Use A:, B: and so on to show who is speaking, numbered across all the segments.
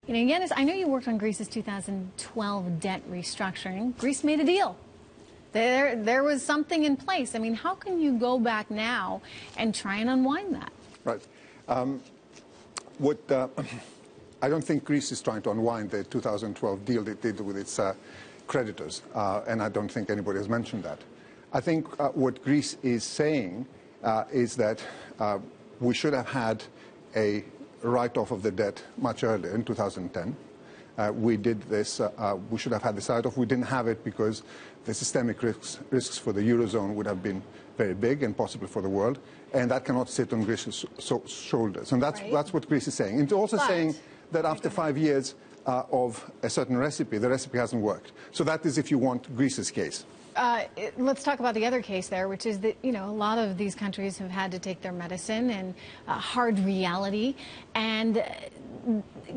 A: You know, Yannis, I know you worked on Greece's 2012 debt restructuring. Greece made a deal. There was something in place. I mean, how can you go back now and try and unwind that?
B: Right. I don't think Greece is trying to unwind the 2012 deal they did with its creditors, and I don't think anybody has mentioned that. I think what Greece is saying is that we should have had a write-off of the debt much earlier, in 2010. We did this, we should have had this write-off. We didn't have it because the systemic risks for the Eurozone would have been very big and possible for the world, and that cannot sit on Greece's shoulders. And that's what Greece is saying. It's also saying that after 5 years of a certain recipe, the recipe hasn't worked. So that is, if you want, Greece's case.
A: Let's talk about the other case there, which is that, you know, a lot of these countries have had to take their medicine and hard reality. And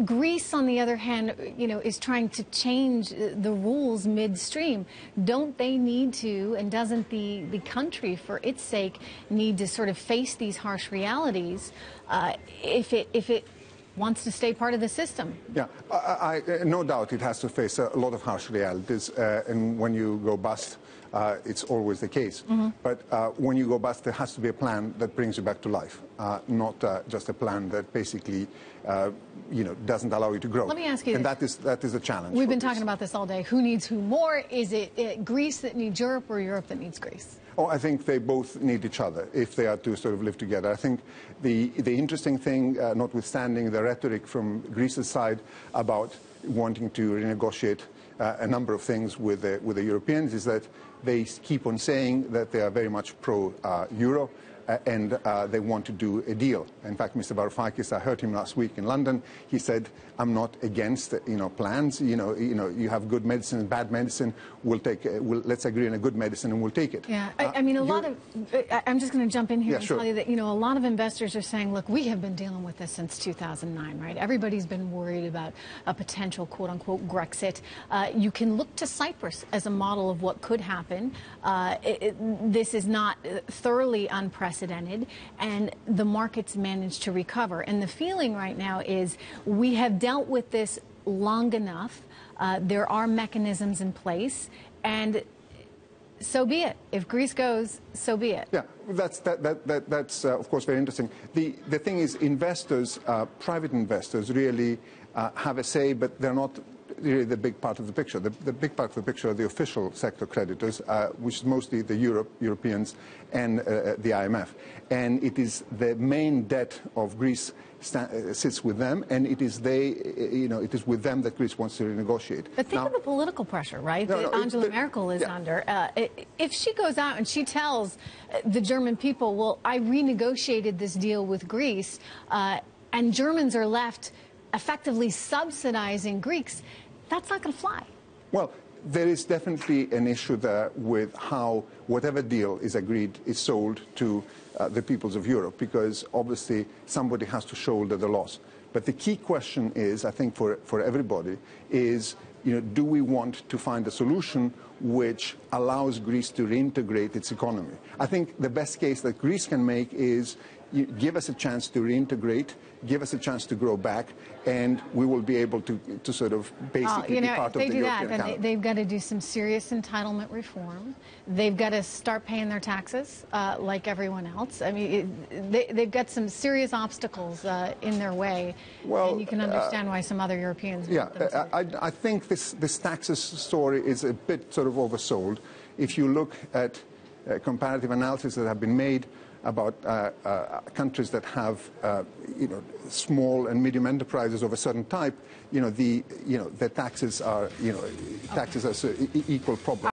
A: Greece, on the other hand, you know, is trying to change the rules midstream. Don't they need to, and doesn't the country, for its sake, need to sort of face these harsh realities if it wants to stay part of the system?
B: Yeah, no doubt it has to face a lot of harsh realities, and when you go bust, it's always the case. But when you go bust, there has to be a plan that brings you back to life, not just a plan that basically, you know, doesn't allow you to grow.
A: Let me ask you,
B: and that is the challenge.
A: We've been talking about this all day. Who needs who more? Is it Greece that needs Europe, or Europe that needs Greece?
B: Oh, I think they both need each other if they are to sort of live together. I think the interesting thing, notwithstanding the rhetoric from Greece's side about wanting to renegotiate a number of things with the Europeans, is that they keep on saying that they are very much pro-Euro. And they want to do a deal. In fact, Mr. Varoufakis, I heard him last week in London. He said, "I'm not against, you know, plans. You have good medicine and bad medicine. Let's agree on a good medicine, and we'll take it."
A: Yeah, I mean, I'm just going to jump in here and
B: sure.
A: tell you that, you know, a lot of investors are saying, look, we have been dealing with this since 2009, right? Everybody's been worried about a potential quote-unquote Grexit. You can look to Cyprus as a model of what could happen. This is not thoroughly unprecedented, and the markets managed to recover. And the feeling right now is we have dealt with this long enough. There are mechanisms in place, and so be it. If Greece goes, so be it.
B: Yeah, that's of course very interesting. The thing is, investors, private investors, really have a say, but they're not really the big part of the picture. The big part of the picture are the official sector creditors, which is mostly the Europeans and the IMF. And it is the main debt of Greece sits with them, and it is it is with them that Greece wants to renegotiate.
A: But think of the political pressure, right, that Angela Merkel is under. If she goes out and she tells the German people, well, I renegotiated this deal with Greece, and Germans are left effectively subsidizing Greeks, that's not going to fly.
B: Well, there is definitely an issue there with how whatever deal is agreed is sold to the peoples of Europe, because obviously somebody has to shoulder the loss. But the key question is, I think for everybody, is, you know, do we want to find a solution which allows Greece to reintegrate its economy? I think the best case that Greece can make is, give us a chance to reintegrate, give us a chance to grow back, and we will be able to sort of basically be part of the European economy.
A: They've got to do some serious entitlement reform. They've got to start paying their taxes like everyone else. I mean, they've got some serious obstacles in their way, and you can understand why some other Europeans want them to.
B: I think this taxes story is a bit sort of oversold. If you look at comparative analysis that have been made about countries that have, small and medium enterprises of a certain type, the taxes are, taxes are equal problem.